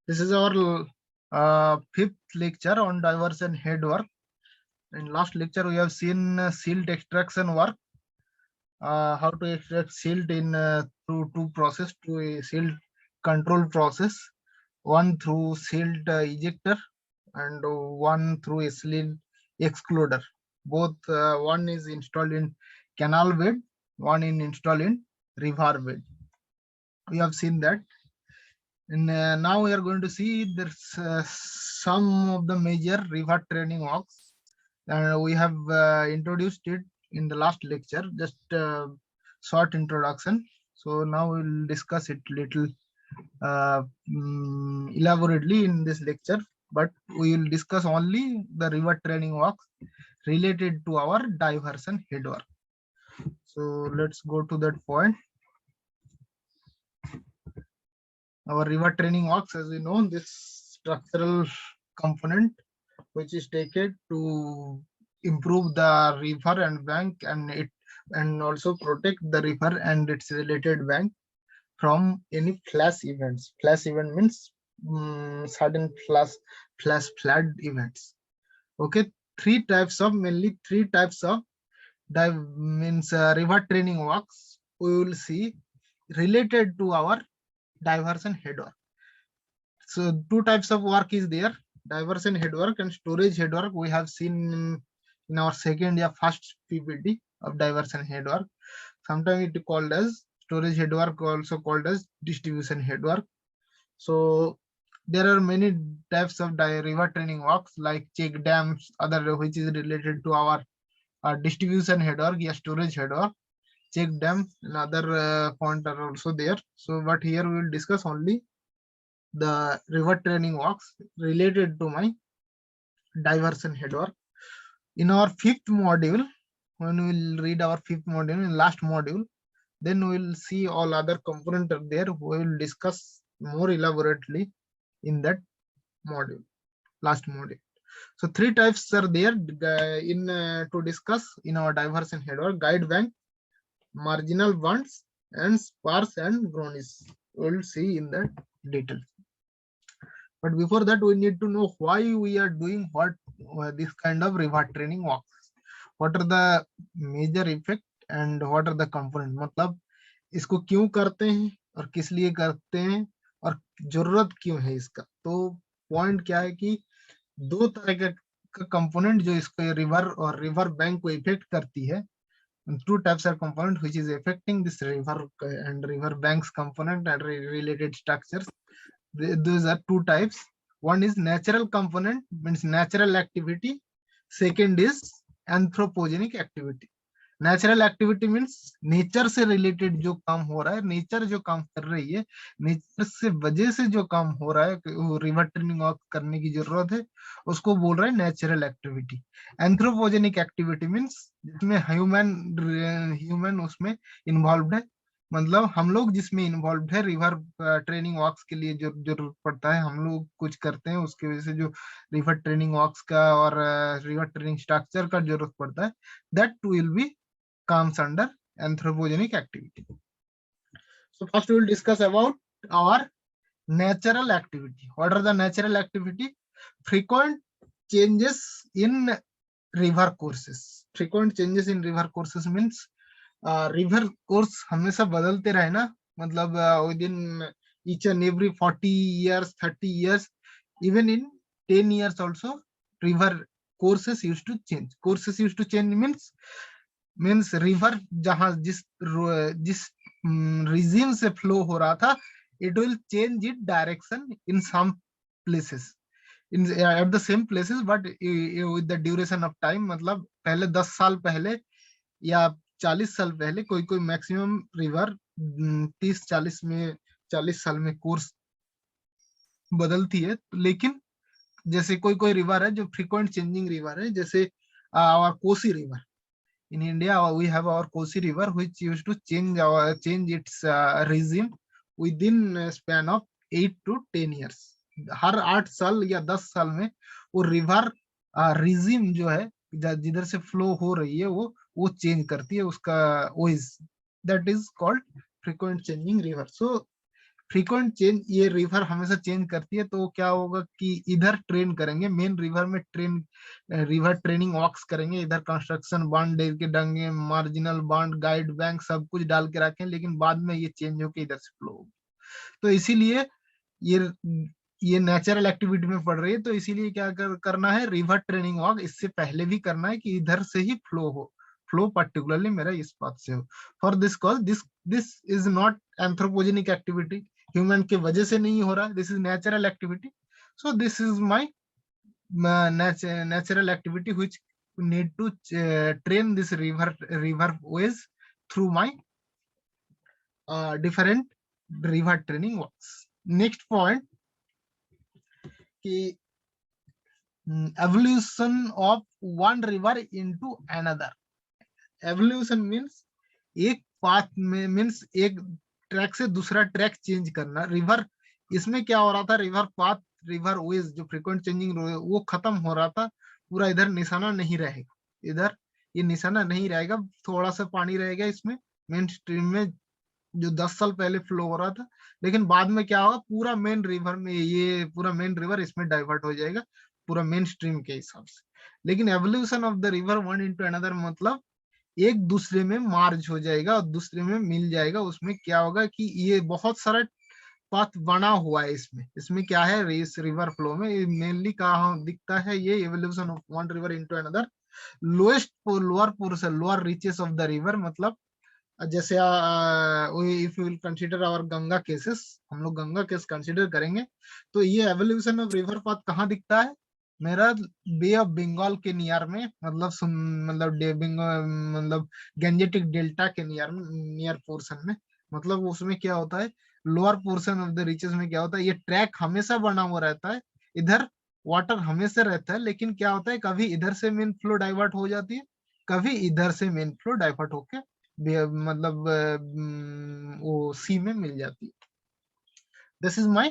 This is our fifth lecture on diversion head work. In last lecture, we have seen silt extraction work, how to extract silt in through two process, to a silt control process, one through silt ejector and one through a silt excluder. Both one is installed in canal bed, one in installed in river bed. We have seen that. And now we are going to see there's some of the major river training works. We have introduced it in the last lecture, just short introduction. So now we'll discuss it little elaborately in this lecture, but we will discuss only the river training works related to our diversion head work. So let's go to that point. Our river training works, as we know, this structural component which is taken to improve the river and bank and also protect the river and its related bank from any flash events. Flash event means sudden flood events. Okay, mainly three types of river training works we will see related to our diversion head work. So two types of work is there: diversion head work and storage head work. We have seen in our second year first PPT of diversion head work. Sometimes it called as storage head work, also called as distribution head work. So there are many types of river training works like check dams, other which is related to our distribution head work, yeah, storage head work. Check dam and other point are also there. So but here we will discuss only the river training works related to my diversion head work. In our fifth module, when we will read our fifth module, in last module, then we will see all other components are there. We will discuss more elaborately in that module, last module. So three types are there in to discuss in our diversion head work: guide bank, marginal bonds, and spars and brownies. We will see in that detail. But before that, we need to know why we are doing this kind of river training works. What are the major effect and what are the component? मतलब इसको क्यों करते हैं और किस लिए करते हैं और जरूरत क्यों है इसका? तो पॉइंट क्या है कि दो तरह का कंपोनेंट जो इसको रिवर और रिवर बैंक को इफेक्ट करती है. Two types are component which is affecting this river and river banks component and related structures. Those are two types. One is natural component, means natural activity. Second is anthropogenic activity. Natural activity means nature से related जो काम हो रहा है, nature जो काम कर रही है, नेचर से वजह से जो काम हो रहा है, वो रिवर ट्रेनिंग करने की जरूरत है, उसको बोल रहे हैं natural activity. Anthropogenic activity means जिसमें ह्यूमन उसमें इन्वॉल्व है, मतलब हम लोग जिसमें इन्वॉल्व है. रिवर ट्रेनिंग वॉक्स के लिए जो जरूरत पड़ता है, हम लोग कुछ करते हैं, उसकी वजह से जो रिवर ट्रेनिंग वॉक्स का और रिवर ट्रेनिंग स्ट्रक्चर का जरूरत पड़ता है, that will be comes under anthropogenic activity. So first we will discuss about our natural activity. What are the natural activity? Frequent changes in river courses. Frequent changes in river courses means river course हमेशा बदलते रहे ना, मतलब within each and every 40 years, 30 years, even in 10 years also river courses used to change. Courses used to change means river जहां जिस regime से flow हो रहा था, it will change its direction in some places, at the same places, but with the duration of time. मतलब पहले 10 साल पहले या 40 साल पहले कोई मैक्सिमम रिवर 40 साल में कोर्स बदलती है. लेकिन जैसे कोई रिवर है जो फ्रीक्वेंट चेंजिंग रिवर है, जैसे Kosi river. In India, we have our Kosi River, which used to change its regime within a span of 8 to 10 years. हर 8 साल या 10 साल में वो रिवर regime जो है, जिधर से फ्लो हो रही है, वो चेंज करती है उसका. वो is that is called frequent changing river. So frequent change, ये रिवर हमेशा चेंज करती है, तो क्या होगा कि इधर ट्रेन करेंगे, मेन रिवर में ट्रेन, रिवर ट्रेनिंग वॉक्स करेंगे, इधर कंस्ट्रक्शन बांड दे के डालेंगे, मार्जिनल बांड, गाइड बैंक सब कुछ डाल के रखें, लेकिन बाद में ये चेंज होके इधर से फ्लो होगी। तो इसीलिए ये ये नेचुरल एक्टिविटी में पड़ रही है, तो इसीलिए क्या करना है, रिवर ट्रेनिंग वॉक इससे पहले भी करना है कि इधर से ही फ्लो हो, फ्लो पर्टिकुलरली मेरा इस पाथ से हो। For this cause this this is not anthropogenic activity, human के वजह से नहीं हो रहा, this is natural activity. So this is my natural activity which need to train this river ways through my different river training works. Next point कि evolution of one river into another. Evolution means एक path में, means एक track से दूसरा track change करना। River, इसमें क्या हो रहा था, रिवर पाथ, रिवर वेज जो फ्रीक्वेंट चेंजिंग वो खत्म हो रहा था, पूरा इधर निशाना नहीं रहेगा, इधर ये निशाना नहीं रहेगा, थोड़ा सा पानी रहेगा इसमें मेन स्ट्रीम में जो 10 साल पहले फ्लो हो रहा था, लेकिन बाद में क्या होगा, पूरा मेन रिवर में, ये पूरा मेन रिवर इसमें डाइवर्ट हो जाएगा पूरा मेन स्ट्रीम के हिसाब से। लेकिन evolution of the river one into another मतलब एक दूसरे में मार्ज हो जाएगा और दूसरे में मिल जाएगा। उसमें क्या होगा कि ये बहुत सारा पाथ बना हुआ है इसमें, इसमें क्या है, इस रिवर फ्लो में मेनली कहाँ दिखता है, ये evolution of one river into another, lowest lower portion, lower reaches of the river, मतलब जैसे if will consider our Ganga cases, हम लोग गंगा केस कंसीडर करेंगे, तो ये एवोल्यूशन ऑफ रिवर पाथ कहाँ दिखता है, मेरा बे ऑफ बंगाल के नियर में, मतलब मतलब गंजेटिक डेल्टा के नियर पोर्शन में, मतलब उसमें क्या होता है, lower portion of the reaches में क्या होता है, ये ट्रैक हमेशा बना हुआ रहता है, इधर वाटर हमेशा रहता है, लेकिन क्या होता है, कभी इधर से मेन फ्लो डाइवर्ट हो जाती है, कभी इधर से मेन फ्लो डाइवर्ट होके मतलब वो सी में मिल जाती है। This is my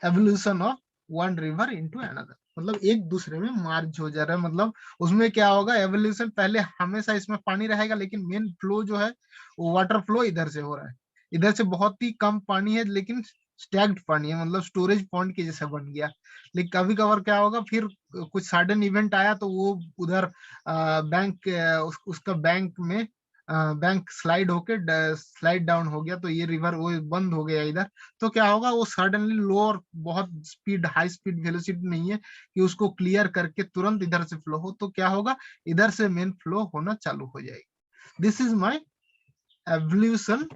evolution of one river into another, मतलब एक दूसरे में मार्ज हो जा रहा है, मतलब उसमें क्या होगा, एवोल्यूशन पहले हमेशा इसमें पानी रहेगा, लेकिन मेन फ्लो जो है वो वाटर फ्लो इधर से हो रहा है, इधर से बहुत ही कम पानी है, लेकिन स्टैग्ड पानी है, मतलब स्टोरेज पॉइंट के जैसा बन गया। लेकिन कभी कभार क्या होगा, फिर कुछ सडन इवेंट आया तो वो उधर बैंक उसका बैंक में बैंक स्लाइड होके स्लाइड डाउन हो गया, तो ये रिवर वो बंद हो गया इधर, तो क्या होगा, वो सडनली लो और बहुत स्पीड, हाई स्पीड वेलोसिटी नहीं है कि उसको क्लियर करके तुरंत इधर से फ्लो हो, तो क्या होगा, इधर से मेन फ्लो होना चालू हो जाएगी। This is my evolution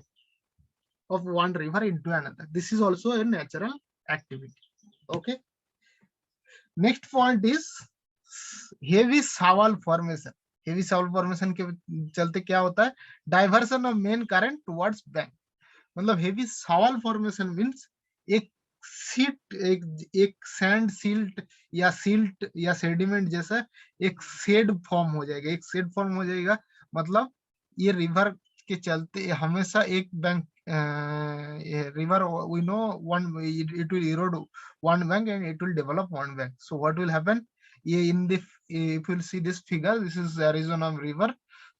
of one river into another. This is also a natural activity. Okay. Next point is heavy shower formation. Heavy shower formation के चलते क्या होता है, diversion of main current towards bank, मतलब heavy shower formation means एक sheet, एक sand silt या silt या सेडिमेंट जैसा एक शेड फॉर्म हो जाएगा, एक शेड फॉर्म हो जाएगा, मतलब ये रिवर के चलते हमेशा एक bank river, we know one, it will erode one bank and it will develop one bank. So what will happen, ये in the, if you see this figure, this is Arizona river,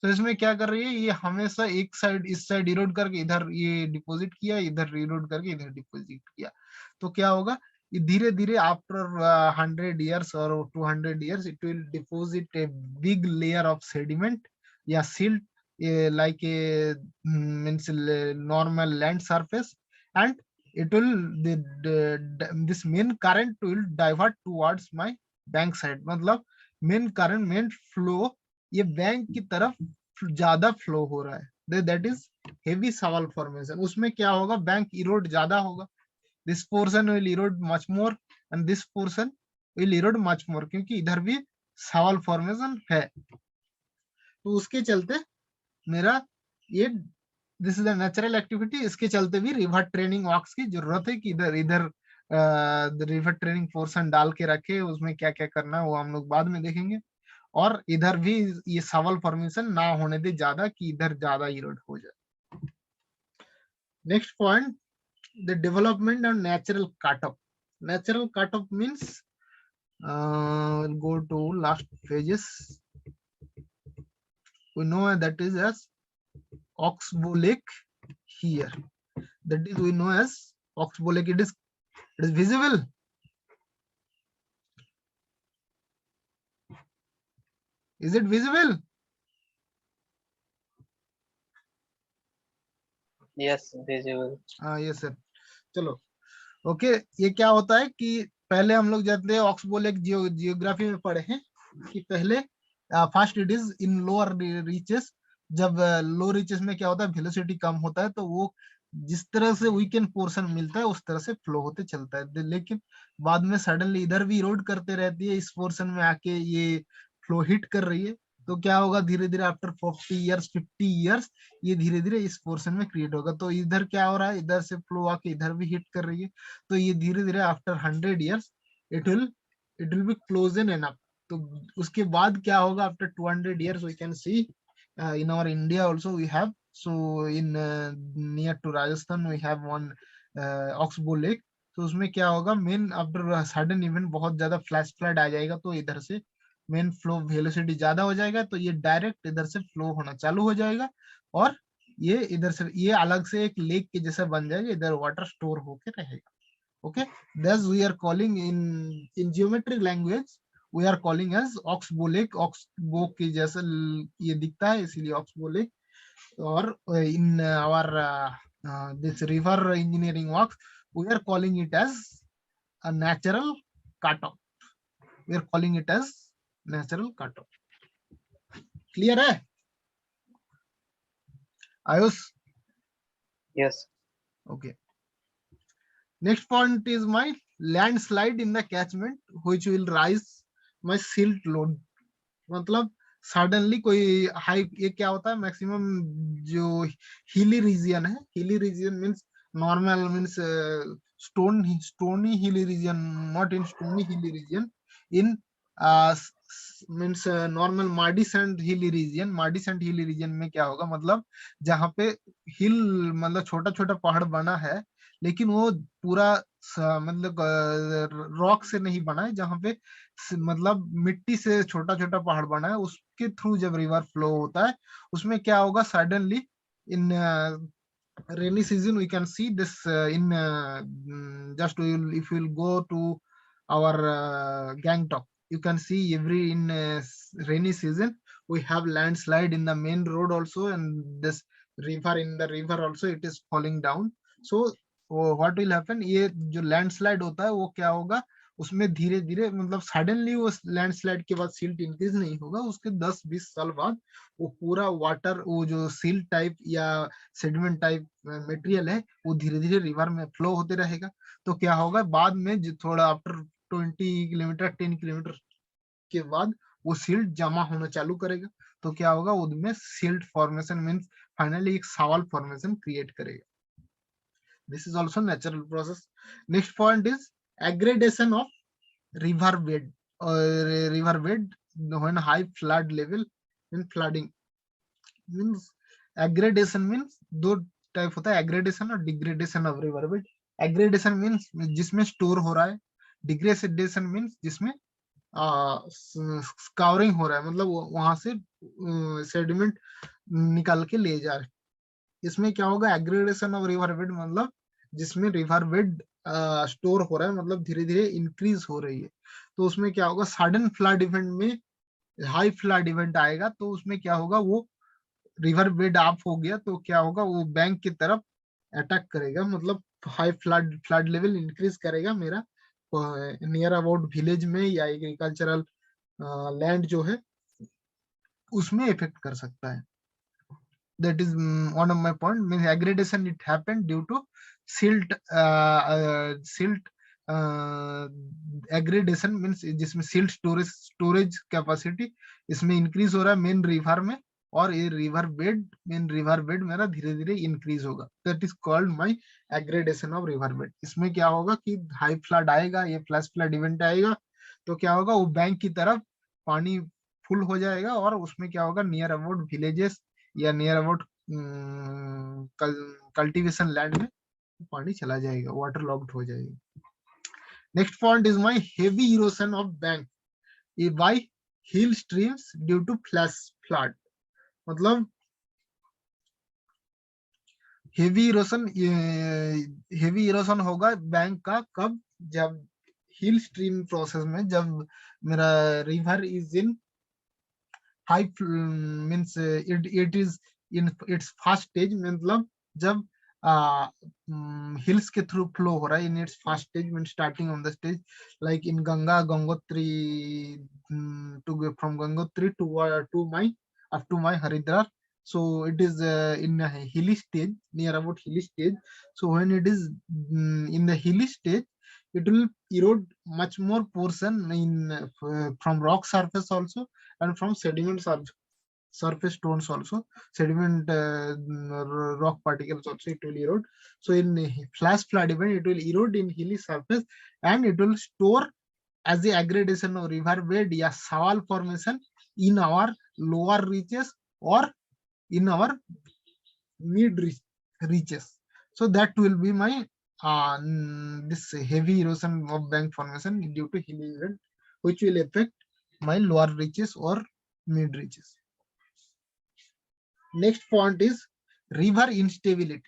तो इसमें क्या कर रही है, ये हमेशा एक साइड, इस साइड इरोड करके इधर ये डिपॉजिट किया, इधर इरोड करके इधर डिपॉजिट किया, तो क्या होगा, ये धीरे धीरे after 100 years or 200 years it will deposit a big layer of sediment या silt like a means normal land surface, and it will this main current will divert towards my bank side, मतलब main current, main flow ये bank की तरफ ज्यादा flow हो रहा है, that is heavy सवाल फॉर्मेशन। उसमें क्या होगा, बैंक इरोड ज्यादा होगा, this portion will Erode much more and this portion will Erode much more, क्योंकि इधर भी सवाल फॉर्मेशन है, तो उसके चलते मेरा ये this is the natural activity, इसके चलते भी रिवर ट्रेनिंग वॉक्स की जरूरत है कि इधर इधर रिवर ट्रेनिंग पोर्शन डाल के रखे, उसमें क्या क्या करना है वो हम लोग बाद में देखेंगे, और इधर भी ये सवाल फॉर्मेशन ना होने दे ज्यादा कि इधर ज्यादा इरोड हो जाए। Next point, the development of natural cutoff. Natural cutoff means go to last pages, we know that is as Oxbow Lake here, that is we know as oxboleic, it is visible. Is it visible? Yes, visible. yes sir. चलो okay, ये क्या होता है कि पहले हम लोग जाते हैं ऑक्सबोलेक जियोग्राफी में पढ़े हैं कि पहले first it is in lower reaches. जब लो रीचेस में क्या होता है, वेलोसिटी कम होता है, तो वो जिस तरह से वीकेंड पोर्शन मिलता है उस तरह से फ्लो होते चलता है, लेकिन बाद में सडनली इधर भी इरोड करते रहती है, इस पोर्शन में आके ये फ्लो हिट कर रही है, तो क्या होगा, धीरे धीरे आफ्टर 40 इयर्स 50 इयर्स ये धीरे धीरे इस पोर्शन में क्रिएट होगा। तो इधर क्या हो रहा है, इधर से फ्लो आके इधर भी हिट कर रही है, तो ये धीरे धीरे after 100 years it will be close enough. तो उसके बाद क्या होगा, after 200 years we can see in our India also we have, so in near to Rajasthan we have one oxbow lake। तो उसमें क्या होगा, मेन आफ्टर सडन इवेंट बहुत ज्यादा फ्लैश फ्लड आ जाएगा, तो इधर से मेन फ्लो वेलोसिटी ज्यादा हो जाएगा, तो ये डायरेक्ट इधर से फ्लो होना चालू हो जाएगा, और ये इधर से ये अलग से एक लेक के जैसा बन जाएगा, इधर वाटर स्टोर होके रहेगा। okay, thus we are calling in geometric language we are calling as oxbow lake। oxbow के जैसा ये दिखता है इसीलिए oxbow lake। और in our this river engineering works we are calling it as a natural cutoff। we are calling it as natural cutoff। clear है Ayush? Yes. okay, next point is my landslide in the catchment which will rise my silt load। मतलब suddenly कोई high, ये क्या होता है, maximum जो hilly region है, hilly region means normal means stony hilly region, not in stony hilly region, in means normal Mardi sand hilly region. Mardi sand hilly region में क्या होगा, मतलब जहाँ पे हिल मतलब छोटा छोटा पहाड़ बना है, लेकिन वो पूरा मतलब रॉक से नहीं बना है, जहाँ पे मतलब मिट्टी से छोटा छोटा पहाड़ बना है, उसके थ्रू जब रिवर फ्लो होता है, उसमें क्या होगा, suddenly in rainy season we can see this in just if you will go to our Gangtok, you can see every in rainy season we have landslide in the main road also, and this river in the river also it is falling down। so what will happen, ये जो landslide होता है वो क्या होगा, उसमें धीरे धीरे मतलब सडनली वो लैंडस्लाइड के बाद सिल्ट इंक्रीज नहीं होगा, उसके 10-20 साल बाद वो पूरा वाटर, वो जो सिल्ट टाइप या सेडिमेंट टाइप मटेरियल है, वो धीरे धीरे रिवर में फ्लो होते रहेगा। तो क्या होगा, बाद में जो थोड़ा आफ्टर 20 किलोमीटर 10 किलोमीटर के बाद वो सिल्ट जमा होना चालू करेगा, तो क्या होगा, उनमें सिल्ट फॉर्मेशन मींस फाइनली एक सवाल फॉर्मेशन क्रिएट करेगा। this is also natural process। next point is aggradation of river bed or river bed when high flood level in flooding means aggradation means दो टाइप होता है, aggradation और degradation of river bed। aggradation means जिसमें store हो रहा है, degradation means जिसमें scouring हो रहा है, मतलब वहां से सेडिमेंट निकाल के ले जा रहे हैं। इसमें क्या होगा, एग्रेडेशन ऑफ रिवर बेड मतलब जिसमें रिवर बेड स्टोर हो रहा है, मतलब धीरे धीरे इंक्रीज हो रही है, तो उसमें क्या होगा, सडन फ्लड इवेंट में हाई फ्लड इवेंट आएगा, तो उसमें क्या होगा, वो रिवर बेड ऑफ हो गया, तो क्या होगा, वो बैंक की तरफ अटैक करेगा, मतलब हाई फ्लड लेवल इंक्रीज करेगा मेरा नियर अबाउट विलेज में या एग्रीकल्चरल लैंड जो है उसमें इफेक्ट कर सकता है। that is one of my point means aggradation it happened due to silt silt aggradation means जिसमें silt storage capacity इसमें increase हो रहा है मेन रिवर में, और ये मेन रिवर बेड मेरा धीरे धीरे इंक्रीज होगा, that is called my aggradation of river bed. इसमें क्या होगा कि हाई फ्लड आएगा, ये फ्लैश फ्लड इवेंट आएगा, तो क्या होगा, वो बैंक की तरफ पानी फुल हो जाएगा, और उसमें क्या होगा, नियर अबाउट विलेजेस या नियर अबाउट कल्टीवेशन लैंड में पानी चला जाएगा, वाटर लॉक्ड हो जाएगा। Next point is my heavy erosion of bank by hill streams due to flash flood. मतलब हेवी इरोशन, हेवी इरोशन होगा बैंक का कब, जब हिल स्ट्रीम प्रोसेस में, जब मेरा river is in high, means it is in its first stage, मतलब जब हिल्स के थ्रू फ्लो हो रहा है in its first stage, mean starting on the stage, like in Ganga Gangotri, to from Gangotri to my up to my Haridwar. So it is in a hilly stage, near about hilly stage. So when it is in the hilly stage, it will erode much more portion in from rock surface also, and from sediment surface stones also, sediment rock particles also, it will erode. So in flash flood event, it will erode in hilly surface, and it will store as the aggradation of river bed या sawal formation in our lower reaches or in our mid reaches. So that will be my this heavy erosion of bank formation due to hilly event, which will affect my lower reaches or mid reaches. Next point is river instability.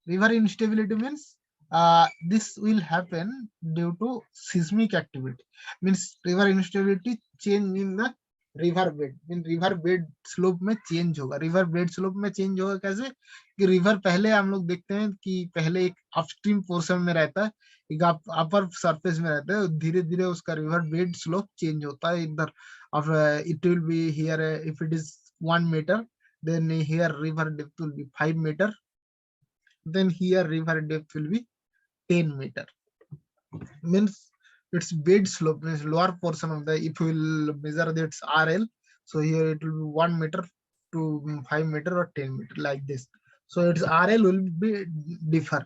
River instability means this will happen due to seismic activity. Means river instability change in the river bed. Mean river bed slope में change होगा. River bed slope में change होगा कैसे, कि river पहले हम लोग देखते हैं कि पहले एक अपस्ट्रीम पोर्शन में रहता है, एक अपर सरफेस में रहता है, धीरे धीरे उसका रिवर बेड स्लोप चेंज होता है. इधर it will be here, if it is 1 meter, then here river depth will be 5 meter, then here river depth will be 10 meter. Means its bed slope, means lower portion of the, if you will measure its RL, so here it will be 1 meter to 5 meter or 10 meter like this. So its RL will be differ,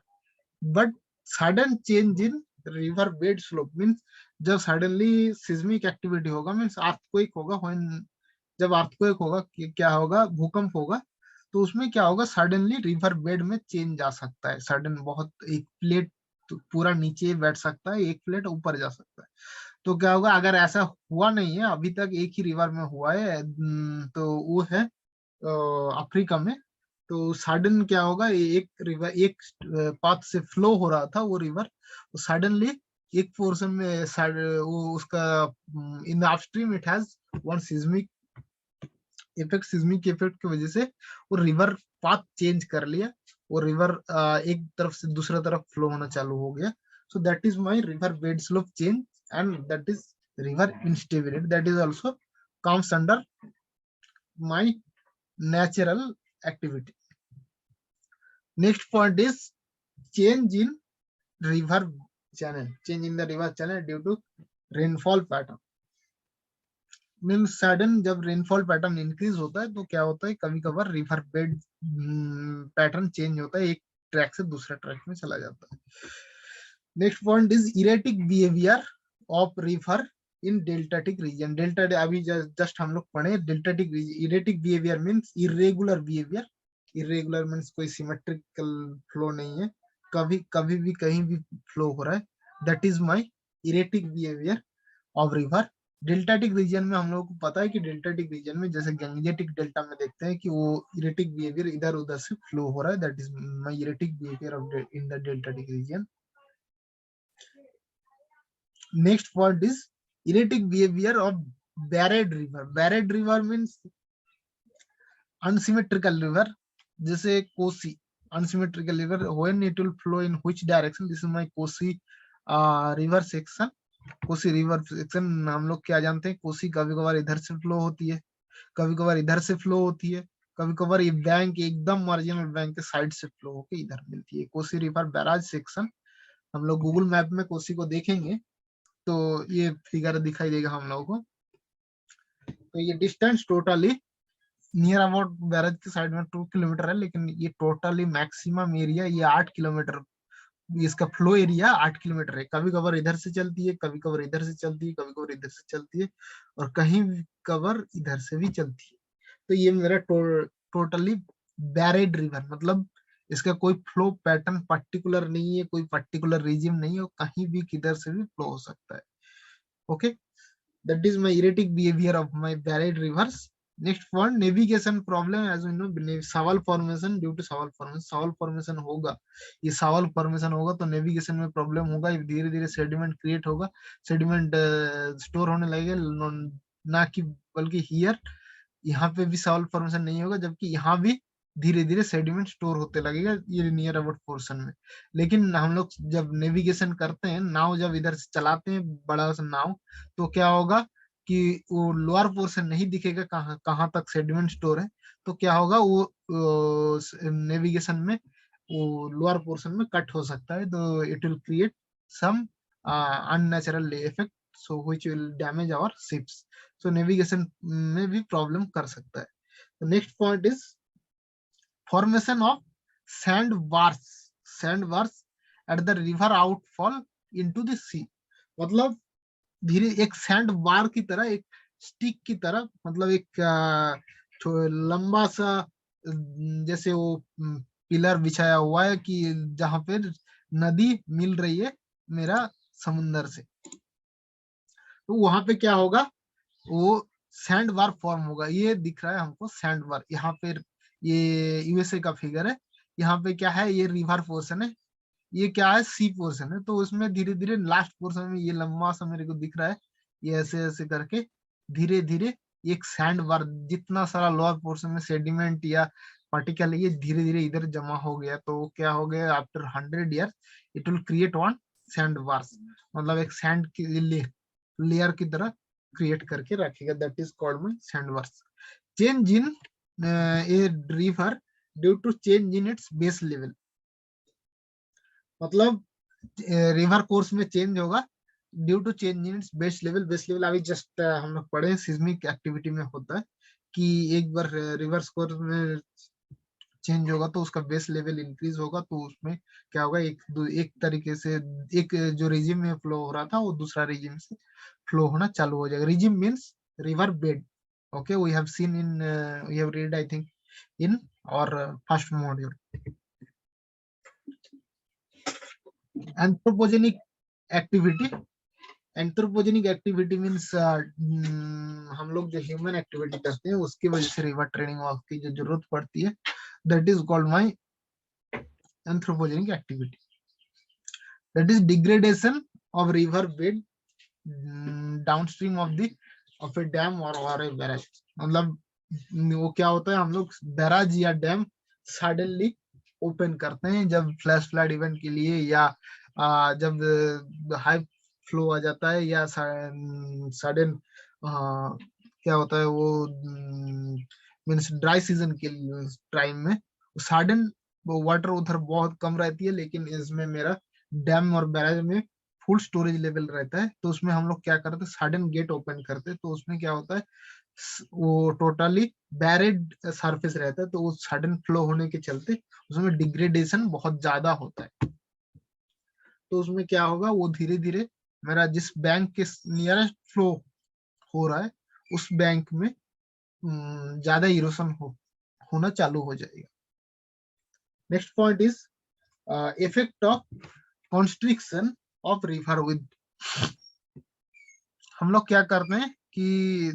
but sudden change in river bed slope means जब suddenly seismic activity होगा, means earthquake होगा, when जब earthquake होगा क्या होगा, भूकंप होगा, तो उसमें क्या होगा, सडनली रिवर बेड में चेंज आ सकता है. सडन बहुत, एक प्लेट तो पूरा नीचे बैठ सकता है, एक प्लेट ऊपर जा सकता है. तो क्या होगा, अगर ऐसा हुआ नहीं है अभी तक, एक ही रिवर में हुआ है, तो वो है अफ्रीका में. तो सडन क्या होगा, एक रिवर एक पाथ से फ्लो हो रहा था वो रिवर, तो सडनली एक पोर्शन में वो उसका in the upstream it has one seismic effect. Seismic effect की वजह से वो रिवर पाथ चेंज कर लिया, वो रिवर एक तरफ से दूसरा तरफ फ्लो होना चालू हो गया. So that is my river bed slope change, and that is river instability. That is also comes under my natural activity. Next point is change in river channel. Change in the river channel due to rainfall pattern. Means sudden जब rainfall pattern increase होता है तो क्या होता है, कभी कभार river bed pattern change होता है, एक ट्रैक से दूसरा ट्रैक में चला जाता है. Next point is erratic behaviour of river in deltaic region. Delta अभी जस्ट हम लोग पढ़े, deltaic erratic behaviour means irregular behaviour. Irregular means कोई सिमेट्रिकल फ्लो नहीं है, कभी भी कहीं भी फ्लो हो रहा है. That is my erratic behaviour of river. Deltaic region में हम लोगों को पता है कि डेल्टाटिक रीजन में जैसे गैंजेटिक डेल्टा में देखते हैं कि वो इरेटिक बिहेवियर इधर उधर से फ्लो हो रहा है. That is my erratic behaviour of in the deltaic region. Next point is erratic behaviour of braided river. Braided river means unsymmetrical river, जैसे Kosi unsymmetrical river. When it will flow in which direction, this is my Kosi river section. Kosi river section हम लोग क्या जानते हैं, कोसी कभी कभार इधर से फ्लो होती है, कभी कभार इधर से फ्लो होती है, कभी कभार ये बैंक एकदम मार्जिनल बैंक के साइड से फ्लो होकर इधर मिलती है. कोसी रिवर बैराज सेक्शन, हम लोग गूगल मैप में कोसी को देखेंगे तो ये फिगर दिखाई देगा हम लोगों को. तो ये distance totally near about barrage के साइड में 2 किलोमीटर है, लेकिन ये टोटली मैक्सिमम एरिया ये 8 किलोमीटर, इसका फ्लो एरिया 8 किलोमीटर है. कभी कभार इधर से चलती है, कभी कभार इधर से चलती है, कभी कभार इधर से चलती है, और कहीं कभार इधर से भी चलती है. तो ये मेरा टोटली बैरेड रिवर, मतलब इसका कोई फ्लो पैटर्न पर्टिकुलर नहीं है, कोई पर्टिकुलर रीजन नहीं है, कहीं भी किधर से भी फ्लो हो सकता है. Okay, that is my erratic behaviour of my barred rivers. Next point, navigation problem as we know, shoal formation due to shoal formation, shoal formation होगा, ये सावल फॉर्मेशन होगा तो नेविगेशन में प्रॉब्लम होगा, धीरे धीरे सेडिमेंट क्रिएट होगा, सेडिमेंट स्टोर होने लगेगा, ना कि बल्कि हियर यहाँ पे भी सावल फॉर्मेशन नहीं होगा, जबकि यहाँ भी धीरे धीरे सेडिमेंट स्टोर होते लगेगा ये नियर अबाउट पोर्शन में। लेकिन हम लोग जब नेविगेशन करते हैं, नाव जब इधर से चलाते हैं बड़ा सा नाव, तो क्या होगा कि वो लोअर पोर्शन नहीं दिखेगा कहाँ कहाँ तक सेडिमेंट स्टोर है, तो क्या होगा वो नेविगेशन में वो लोअर पोर्शन में कट हो सकता है, तो it will create some unnatural effect, so which will damage our ships, so navigation में भी प्रॉब्लम कर सकता है। Next point is formation of sand bars at the river outfall into the sea, मतलब धीरे एक सैंड बार की तरह, एक स्टिक की तरह, मतलब एक लंबा सा जैसे वो पिलर बिछाया हुआ है कि जहां पे नदी मिल रही है मेरा समुंदर से, तो वहां पे क्या होगा, वो सैंड बार फॉर्म होगा। ये दिख रहा है हमको सैंड बार, यहाँ पे ये यूएसए का फिगर है, यहाँ पे क्या है, ये रिवर पोर्शन है, ये क्या है, सी पोर्शन है, तो उसमें धीरे धीरे लास्ट पोर्शन में ये लंबा सा मेरे को दिख रहा है, ये ऐसे ऐसे करके धीरे धीरे एक सैंड बार, जितना सारा लोअर पोर्शन में सेडिमेंट या पार्टिकल ये धीरे धीरे इधर जमा हो गया, तो क्या हो गया, after 100 years it will create one sand bars, मतलब एक सैंड की लेयर की तरह क्रिएट करके रखेगा, that is called my sand bars. Change in a river due to change in its base level, मतलब रिवर कोर्स में चेंज होगा due to change in its base level. Base level अभी just हम लोग पढ़े seismic activity में होता है कि एक बार रिवर कोर्स में चेंज होगा तो उसका बेस लेवल इंक्रीज होगा, तो उसमें क्या होगा, एक तरीके से एक जो रिजिम में फ्लो हो रहा था वो दूसरा रिजिम से फ्लो होना चालू हो जाएगा। Regime means river bed, okay, we have seen in we have read I think in our first module. Anthropogenic activity, anthropogenic activity means हम लोग जो ह्यूमन एक्टिविटी करते हैं उसकी वजह से रिवर ट्रेनिंग वॉक की जो जरूरत पड़ती है, that is called my anthropogenic activity, that is degradation of river bed downstream of A dam और ए बैराज, मतलब वो क्या होता है, हम लोग बैराज या डैम सडनली ओपन करते हैं जब फ्लैश फ्लड इवेंट के लिए, या जब हाई फ्लो आ जाता है, या सडन क्या होता है वो मीन्स ड्राई सीजन के टाइम में सडन वाटर उधर बहुत कम रहती है, लेकिन इसमें मेरा डैम और बैराज में फुल स्टोरेज लेवल रहता है, तो उसमें हम लोग क्या करते हैं, सडन गेट ओपन करते हैं, तो उसमें क्या होता है, वो टोटली बैरेड सरफेस रहता है, तो वो सडन फ्लो होने के चलते उसमें डिग्रेडेशन बहुत ज्यादा होता है, तो उसमें क्या होगा, वो धीरे धीरे मेरा जिस बैंक के नियरेस्ट फ्लो हो रहा है उस बैंक में ज्यादा इरोशन होना चालू हो जाएगा। Next point is effect of constriction of river with, हम लोग क्या करते हैं कि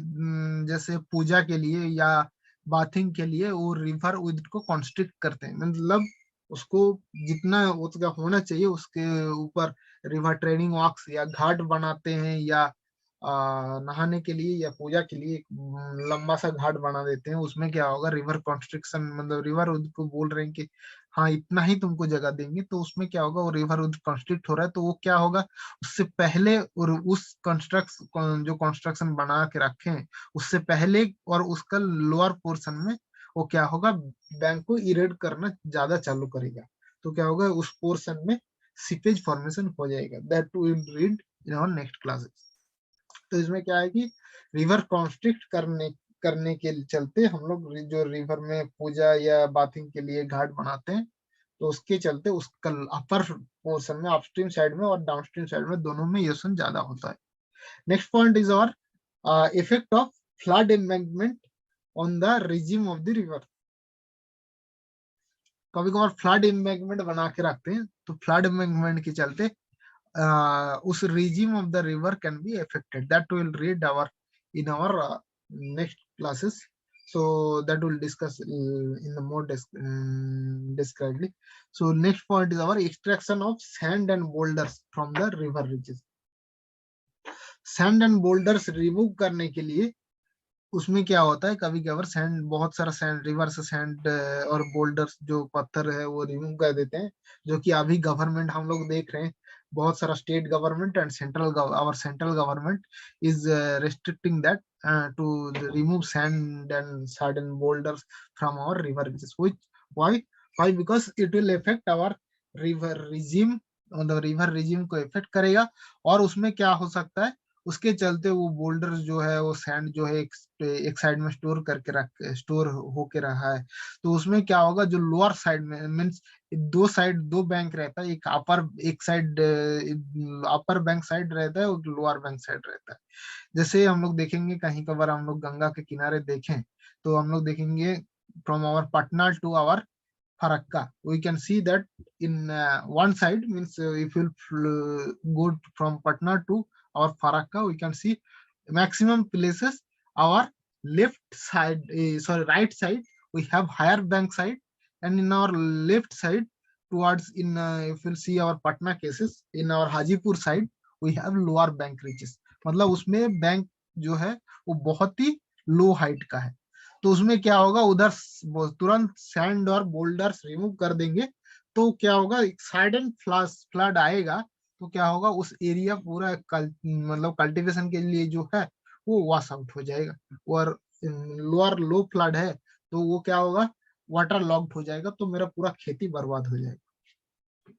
जैसे पूजा के लिए या बाथिंग के लिए वो रिवर विद को कॉन्स्ट्रिक्ट करते हैं, मतलब उसको जितना उसका होना चाहिए उसके ऊपर रिवर ट्रेनिंग वॉक्स या घाट बनाते हैं, या नहाने के लिए या पूजा के लिए एक लंबा सा घाट बना देते हैं, उसमें क्या होगा, रिवर कॉन्स्ट्रिक्शन, मतलब रिवर को बोल रहे हैं कि हाँ इतना ही तुमको जगह देंगे, तो उसमें क्या होगा, वो रिवर कॉन्स्ट्रिक्ट हो रहा है, तो वो क्या होगा, उससे पहले और उस जो कंस्ट्रक्शन बना के रखे हैं उससे पहले और उसका लोअर पोर्शन में वो क्या होगा, बैंक को इरेड करना ज्यादा चालू करेगा, तो क्या होगा, उस पोर्शन में सीपेज फॉर्मेशन हो जाएगा, that we will read in our next classes. तो इसमें क्या है कि रिवर कॉन्स्ट्रिक्ट करने के चलते हम लोग जो रिवर में पूजा या बाथिंग के लिए घाट बनाते हैं, तो उसके चलते उसका अपर पोर्शन में अपस्ट्रीम साइड में और डाउनस्ट्रीम साइड में दोनों में इरोशन ज्यादा होता है। नेक्स्ट पॉइंट इज और effect of flood embankment on the regime of the river, कभी कभार फ्लड एम्बैंकमेंट बना के रखते हैं, तो फ्लड एम्बैंकमेंट के चलते उस regime of the river can be affected, that we will read in our next classes. So that will discuss in the more describedly. So next point is our extraction of sand and boulders from the river ridges. Sand and boulders remove करने के लिए उसमें क्या होता है, कभी कभार sand, बहुत सारा सैंड, रिवर से सैंड और बोल्डर्स जो पत्थर है वो रिमूव कर देते हैं, जो कि अभी गवर्नमेंट हम लोग देख रहे हैं, बहुत सारा state government and central government is restricting that to remove sand and boulders from our river beaches. Why? Because it will affect our river regime, मतलब रिवर रिजिम को इफेक्ट करेगा, और उसमें क्या हो सकता है, उसके चलते वो बोल्डर जो है, वो सैंड जो है एक साइड में स्टोर होके रहा है, तो उसमें क्या होगा, जो लोअर साइड में मीन्स दो बैंक रहता है, एक साइड अपर बैंक साइड रहता है और लोअर बैंक साइड रहता है। जैसे हम लोग देखेंगे, कहीं कभार हम लोग गंगा के किनारे देखें तो हम लोग देखेंगे from our Patna to our Farakka, we can see that in one side means if you go from Patna to our Farakka, we can see maximum places our left side, right side, we have higher bank side, and in our left side towards if you see our Patna cases, in our Hajipur side we have lower bank ridges, मतलब उसमें bank जो है वो बहुत ही लो height का है, तो उसमें क्या होगा, उधर तुरंत सैंड और बोल्डर्स रिमूव कर देंगे, तो क्या होगा, सडन फ्लड आएगा, तो क्या होगा, उस एरिया पूरा मतलब कल्टीवेशन के लिए जो है वो वॉश आउट हो जाएगा, और लोअर लो फ्लड है तो वो क्या होगा, वाटर लॉक्ड हो जाएगा, तो मेरा पूरा खेती बर्बाद हो जाएगा।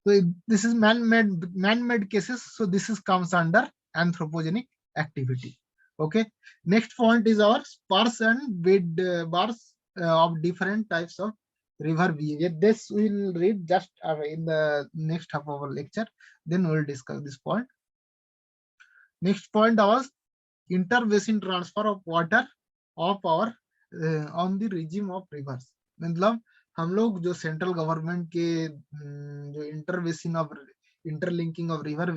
तो this is man made cases, so this is comes under anthropogenic activity. Okay, next point is our spurs and bed bars of different types of river behavior. This we'll read just in the next half of our lecture, then we'll discuss this point. Next point was interbasin transfer of water of our on the regime of rivers. मतलब हम लोग जो central government के जो interlinking of river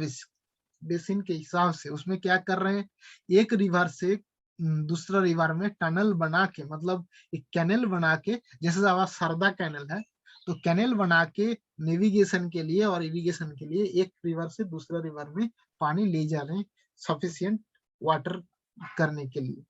basin के हिसाब से उसमें क्या कर रहे हैं, एक रिवर से दूसरा रिवर में टनल बना के, मतलब एक कैनल बना के, जैसे हमारा सरदा कैनल है, तो कैनल बना के नेविगेशन के लिए और इरिगेशन के लिए एक रिवर से दूसरा रिवर में पानी ले जा रहे हैं, सफिशिएंट वाटर करने के लिए,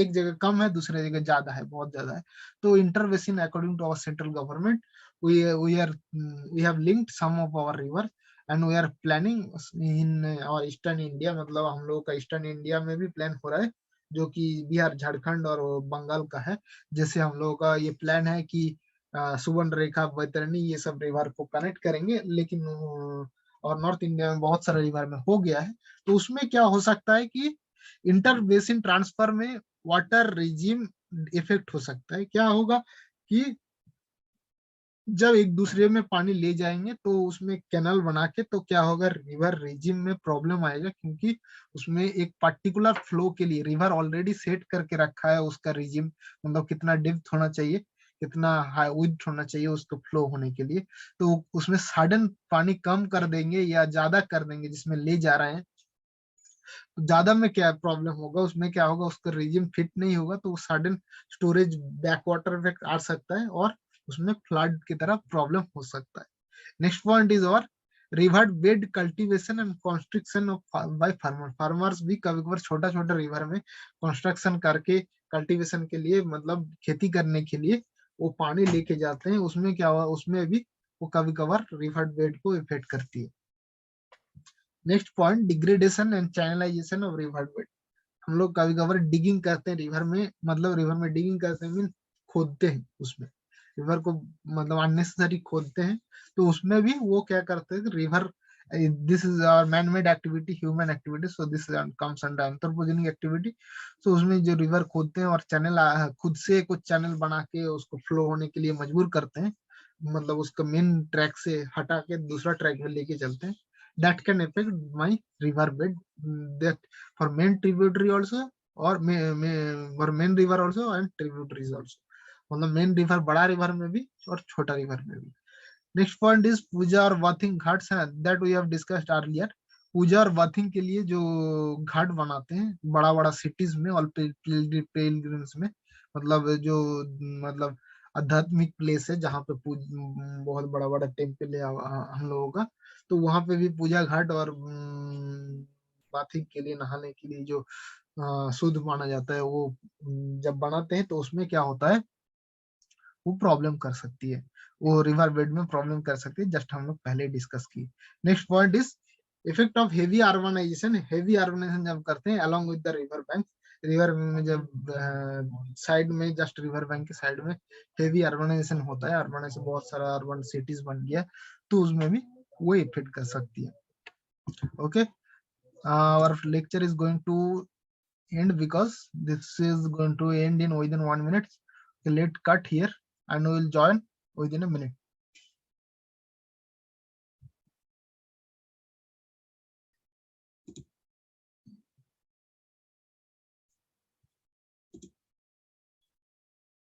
एक जगह कम है दूसरे जगह ज्यादा है, बहुत ज्यादा है, तो intervention according to our central government we have linked some of our rivers and we are planning in our eastern India, मतलब हम लोगों का ईस्टर्न इंडिया में भी प्लान हो रहा है, जो कि बिहार, झारखंड और बंगाल का है। जैसे हम लोगों का ये प्लान है कि सुवर्ण रेखा, बैतरणी, ये सब रिवर को कनेक्ट करेंगे, लेकिन और नॉर्थ इंडिया में बहुत सारे रिवर में हो गया है, तो उसमें क्या हो सकता है कि इंटर बेसिन ट्रांसफर में वाटर रिजिम इफेक्ट हो सकता है। क्या होगा कि जब एक दूसरे में पानी ले जाएंगे तो उसमें कैनल बना के, तो क्या होगा, रिवर रिजिम में प्रॉब्लम आएगा, क्योंकि उसमें एक पर्टिकुलर फ्लो के लिए रिवर ऑलरेडी सेट करके रखा है उसका रिजिम, मतलब कितना डेप्थ होना चाहिए, कितना हाई विड्थ होना चाहिए उसको फ्लो होने के लिए, तो उसमें सडन पानी कम कर देंगे या ज्यादा कर देंगे जिसमें ले जा रहे हैं, तो ज्यादा में क्या प्रॉब्लम होगा, उसमें क्या होगा, उसका रिजिम फिट नहीं होगा, तो सडन स्टोरेज बैक वाटर में आ सकता है और उसमें फ्लड की तरह प्रॉब्लम हो सकता है। नेक्स्ट पॉइंट इज और river bed cultivation and construction by farmers भी कभी कभार छोटा छोटा रिवर में कंस्ट्रक्शन करके कल्टीवेशन के लिए, मतलब खेती करने के लिए वो पानी लेके जाते हैं, उसमें क्या हुआ, उसमें भी वो कभी कभार रिवर बेड को इफेक्ट करती है। Next point, degradation and channelisation of river bed. हम लोग कभी कभार डिगिंग करते हैं रिवर में, मतलब रिवर में डिगिंग करते हैं मीन खोदते हैं, उसमें रिवर को मतलब अननेसेसरी खोदते हैं, तो उसमें भी वो क्या करते हैं, river, this is our man made activity, human activity, so this comes under anthropogenic activity. So उसमें जो रिवर खोदते हैं और चैनल खुद से कुछ चैनल बना के उसको फ्लो होने के लिए मजबूर करते हैं, मतलब उसका मेन ट्रैक से हटा के दूसरा ट्रैक में लेके चलते हैं, that can affect my river bed, that for main tributary also or for main river also and tributaries also, मतलब मेन रिवर, बड़ा रिवर में भी और छोटा रिवर में भी। नेक्स्ट पॉइंट इज पूजा और बाथिंग घाट्स हैं, that we have discussed earlier. Puja और बाथिंग के लिए जो घाट बनाते हैं बड़ा बड़ा सिटीज में और पिलग्रिम्स में, मतलब जो मतलब आध्यात्मिक प्लेस है जहाँ पे बहुत बड़ा बड़ा टेम्पल है हम लोगों का, तो वहां पे भी पूजा घाट और बाथिंग के लिए, नहाने के लिए जो शुद्ध माना जाता है, वो जब बनाते हैं तो उसमें क्या होता है, वो प्रॉब्लम कर सकती है, वो रिवर बेड में प्रॉब्लम कर सकती है, जस्ट हम लोग पहले डिस्कस की। Next point is effect of heavy urbanisation. Heavy urbanisation जब करते हैं along with the river bank, river में जब साइड में, जस्ट रिवर बैंक के साइड में हेवी अर्बनाइजेशन होता है, अर्बनाइजेशन बहुत सारा अर्बन सिटीज बन गया, तो उसमें भी वो इफेक्ट कर सकती है। Okay, our lecture is going to end because this is going to end in within 1 minute. So let's cut here and we will join within a minute.